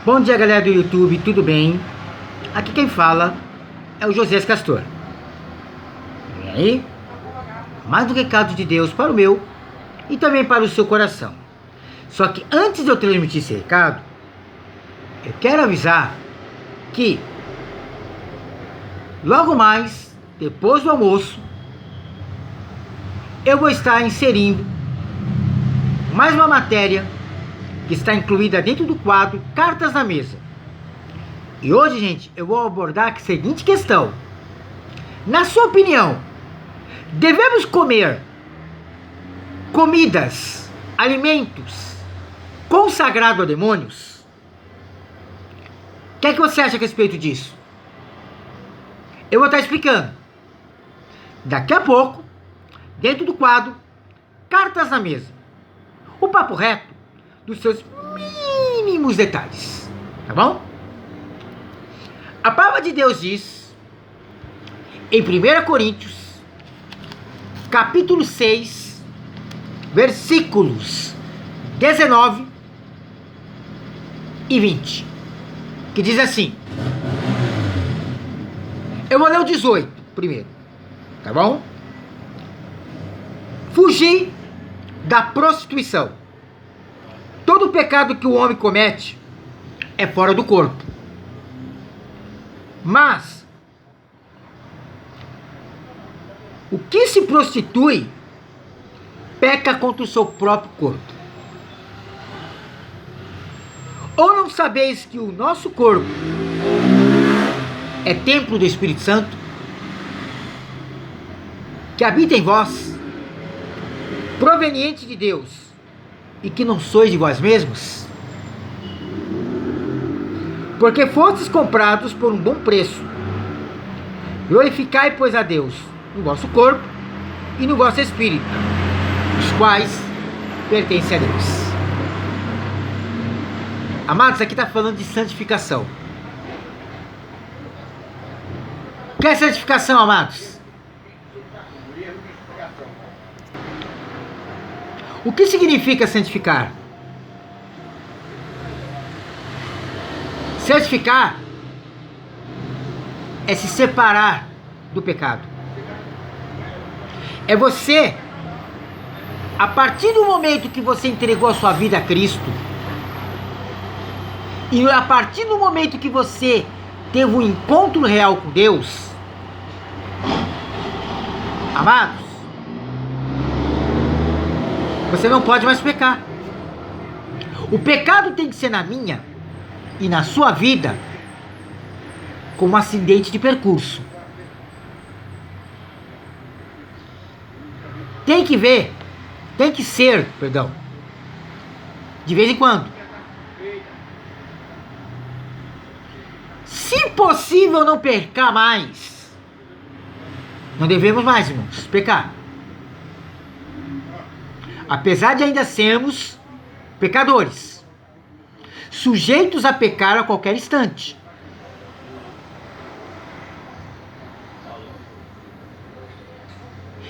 Bom dia, galera do YouTube, tudo bem? Aqui quem fala é o José Castor. E aí? Mais um recado de Deus para o meu e também para o seu coração. Só que antes de eu transmitir esse recado, eu quero avisar que logo mais, depois do almoço, eu vou estar inserindo mais uma matéria que está incluída dentro do quadro Cartas na Mesa. E hoje, gente, eu vou abordar a seguinte questão. Na sua opinião, devemos comer comidas, alimentos consagrados a demônios? O que é que você acha a respeito disso? Eu vou estar explicando daqui a pouco, dentro do quadro Cartas na Mesa. O papo reto dos seus mínimos detalhes, tá bom? A palavra de Deus diz em 1 Coríntios capítulo 6 versículos 19 e 20, que diz assim. Eu vou ler o 18 primeiro, tá bom? Fugir da prostituição. Todo pecado que o homem comete é fora do corpo. Mas o que se prostitui peca contra o seu próprio corpo. Ou não sabeis que o nosso corpo é templo do Espírito Santo, que habita em vós, proveniente de Deus, e que não sois de vós mesmos? Porque fostes comprados por um bom preço. Glorificai, pois, a Deus no vosso corpo e no vosso espírito, os quais pertencem a Deus. Amados, aqui está falando de santificação. O que é santificação, amados? O que significa santificar? Santificar é se separar do pecado. É você, a partir do momento que você entregou a sua vida a Cristo, e a partir do momento que você teve um encontro real com Deus, amados, você não pode mais pecar. O pecado tem que ser na minha e na sua vida como um acidente de percurso. Tem que ser, de vez em quando. Se possível não pecar mais, não devemos mais, irmãos, pecar. Apesar de ainda sermos pecadores, sujeitos a pecar a qualquer instante.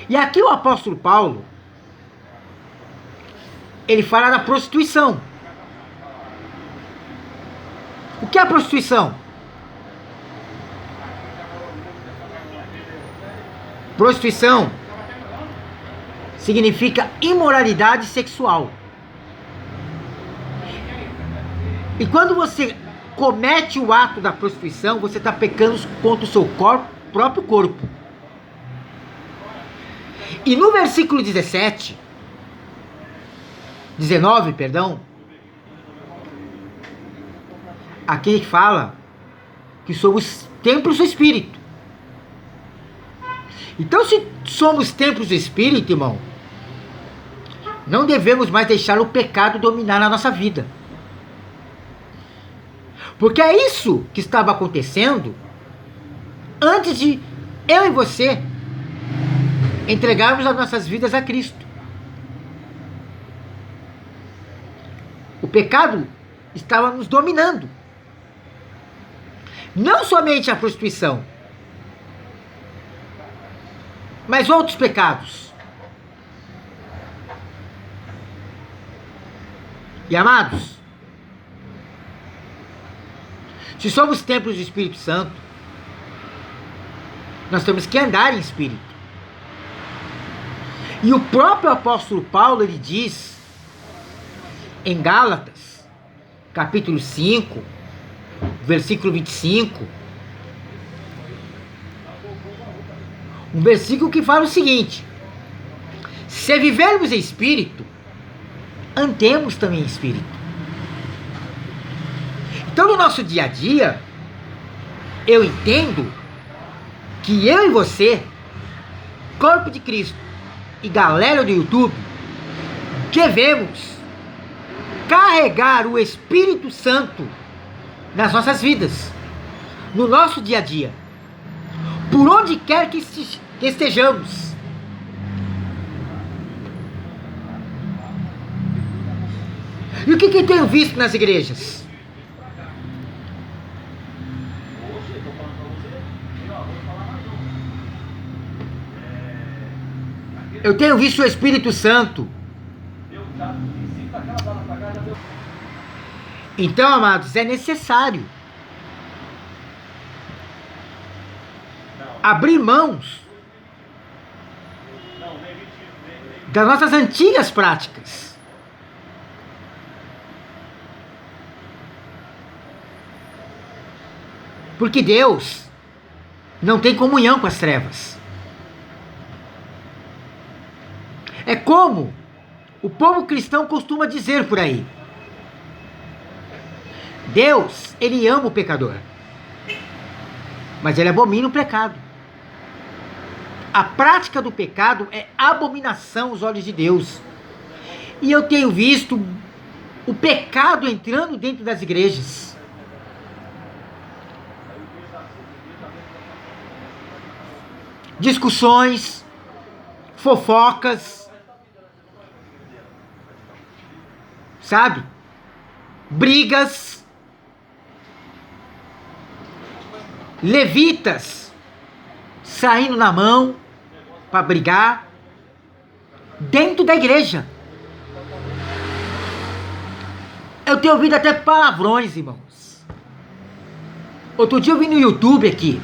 E aqui o apóstolo Paulo, ele fala da prostituição. O que é a prostituição? Prostituição significa imoralidade sexual. E quando você comete o ato da prostituição, você está pecando contra o seu próprio corpo. E no versículo 19, aqui fala que somos templos do Espírito. Então, se somos templos do Espírito, irmão, não devemos mais deixar o pecado dominar na nossa vida. Porque é isso que estava acontecendo antes de eu e você entregarmos as nossas vidas a Cristo. O pecado estava nos dominando. Não somente a prostituição, mas outros pecados. E amados, Se somos templos do Espírito Santo, nós temos que andar em espírito. E o próprio apóstolo Paulo, ele diz em Gálatas, capítulo 5, versículo 25, um versículo que fala o seguinte: se vivermos em espírito, andemos também em espírito. Então, no nosso dia a dia, eu entendo que eu e você, corpo de Cristo e galera do YouTube, devemos carregar o Espírito Santo nas nossas vidas, no nosso dia a dia, por onde quer que estejamos. E o que eu tenho visto nas igrejas? Eu tenho visto o Espírito Santo. Então, amados, é necessário abrir mãos das nossas antigas práticas. Porque Deus não tem comunhão com as trevas. É como o povo cristão costuma dizer por aí: Deus, ele ama o pecador, mas ele abomina o pecado. A prática do pecado é abominação aos olhos de Deus. E eu tenho visto o pecado entrando dentro das igrejas. Discussões, fofocas, sabe? Brigas, levitas saindo na mão para brigar dentro da igreja. Eu tenho ouvido até palavrões, irmãos. Outro dia eu vi no YouTube aqui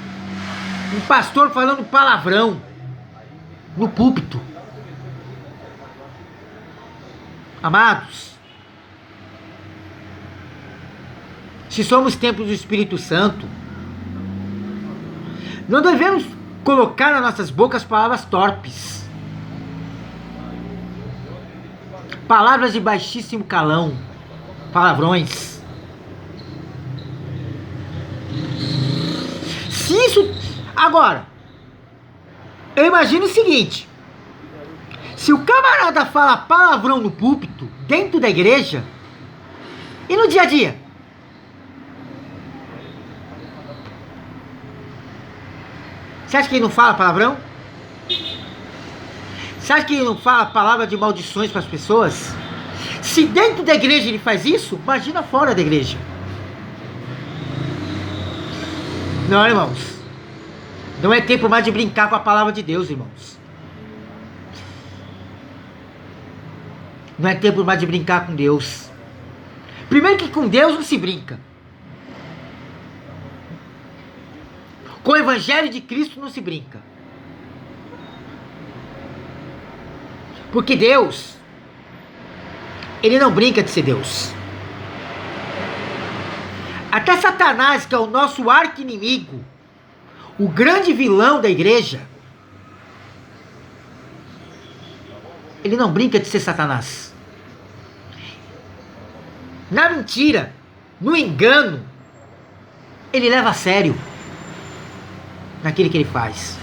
um pastor falando palavrão no púlpito. Amados, se somos templos do Espírito Santo, não devemos colocar nas nossas bocas palavras torpes, palavras de baixíssimo calão, palavrões. Se isso... Agora, eu imagino o seguinte: se o camarada fala palavrão no púlpito, dentro da igreja, e no dia a dia? Você acha que ele não fala palavrão? Você acha que ele não fala palavra de maldições para as pessoas? Se dentro da igreja ele faz isso, imagina fora da igreja. Não, irmãos. Não é tempo mais de brincar com a palavra de Deus, irmãos. Não é tempo mais de brincar com Deus. Primeiro que com Deus não se brinca. Com o Evangelho de Cristo não se brinca. Porque Deus, ele não brinca de ser Deus. Até Satanás, que é o nosso arqui-inimigo, o grande vilão da igreja, ele não brinca de ser Satanás. Na mentira, no engano, ele leva a sério naquilo que ele faz.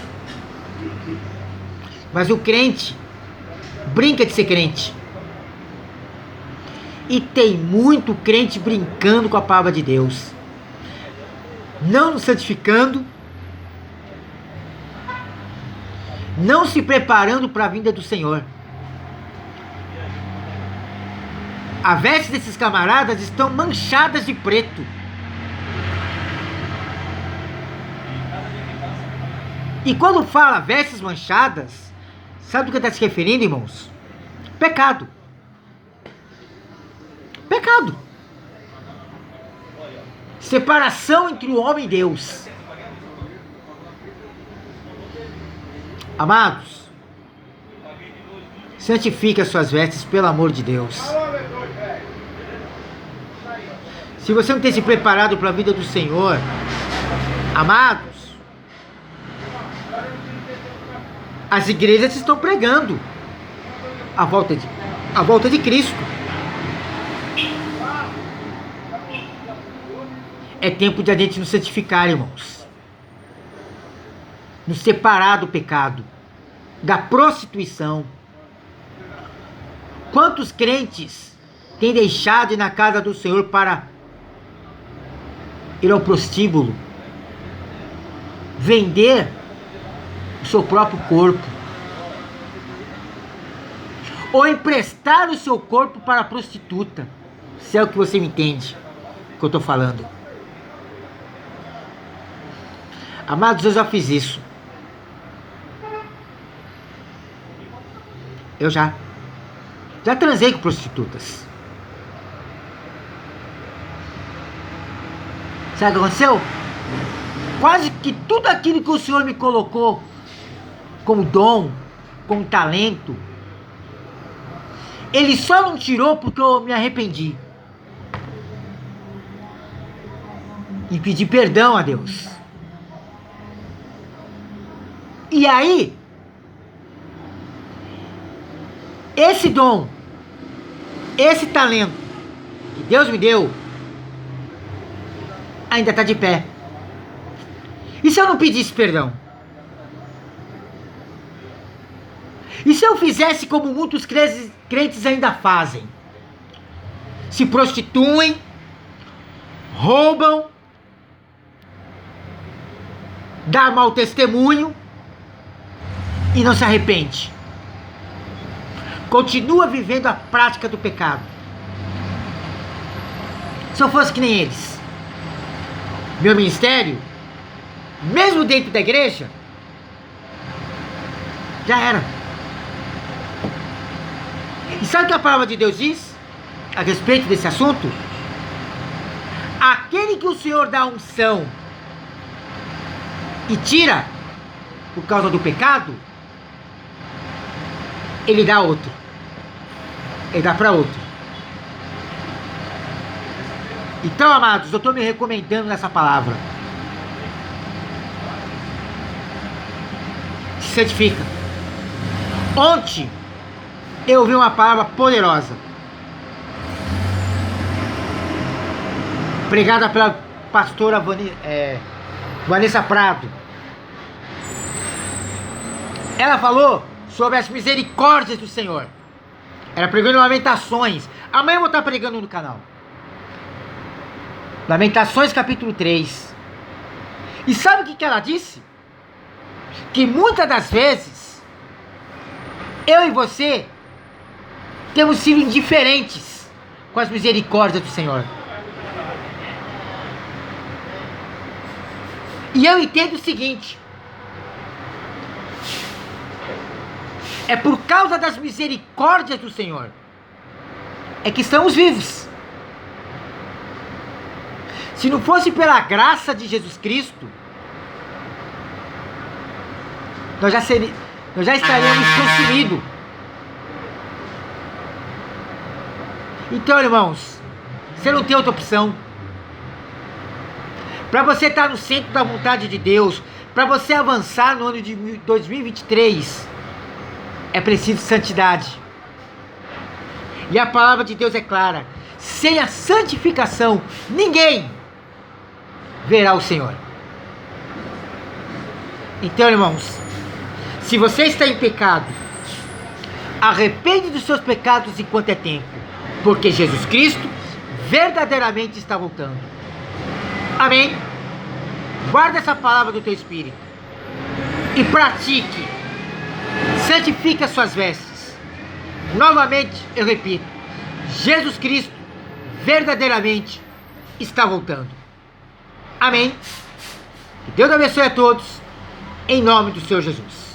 Mas o crente brinca de ser crente. E tem muito crente brincando com a palavra de Deus, não nos santificando, não se preparando para a vinda do Senhor. As vestes desses camaradas estão manchadas de preto. E quando fala vestes manchadas, sabe do que está se referindo, irmãos? Pecado. Pecado. Separação entre o homem e Deus. Amados, santifique as suas vestes pelo amor de Deus. Se você não tem se preparado para a vida do Senhor, amados, as igrejas estão pregando a volta de Cristo. É tempo de a gente nos santificar, irmãos. Nos separar do pecado, da prostituição. Quantos crentes têm deixado de ir na casa do Senhor para ir ao prostíbulo, vender o seu próprio corpo, ou emprestar o seu corpo para a prostituta? Se é o que você me entende, o que eu estou falando. Amados, eu já fiz isso. Eu já transei com prostitutas. Sabe o que aconteceu? Quase que tudo aquilo que o Senhor me colocou como dom, como talento, Ele só não tirou porque eu me arrependi e pedi perdão a Deus. E aí, esse dom, esse talento que Deus me deu, ainda está de pé. E se eu não pedisse perdão? E se eu fizesse como muitos crentes ainda fazem? Se prostituem, roubam, dão mau testemunho e não se arrepende. Continua vivendo a prática do pecado. Se eu fosse que nem eles, meu ministério, mesmo dentro da igreja, já era. E sabe o que a palavra de Deus diz a respeito desse assunto? Aquele que o Senhor dá unção e tira por causa do pecado, Ele dá outro. Ele dá para outro. Então, amados, eu estou me recomendando nessa palavra. Se santifica. Ontem eu ouvi uma palavra poderosa, pregada pela pastora Vanessa Prado. Ela falou sobre as misericórdias do Senhor. Ela pregou em Lamentações. Amanhã eu vou estar pregando no canal. Lamentações capítulo 3. E sabe o que ela disse? Que muitas das vezes eu e você temos sido indiferentes com as misericórdias do Senhor. E eu entendo o seguinte: é por causa das misericórdias do Senhor é que estamos vivos. Se não fosse pela graça de Jesus Cristo, nós já estaríamos consumidos. Então, irmãos, você não tem outra opção. Para você estar no centro da vontade de Deus, para você avançar no ano de 2023, é preciso santidade. E a palavra de Deus é clara: sem a santificação, ninguém verá o Senhor. Então, irmãos, se você está em pecado, arrepende dos seus pecados enquanto é tempo, porque Jesus Cristo verdadeiramente está voltando. Amém? Guarda essa palavra do teu espírito e pratique. Santifique as suas vestes. Novamente eu repito: Jesus Cristo verdadeiramente está voltando. Amém? Que Deus abençoe a todos, em nome do Senhor Jesus.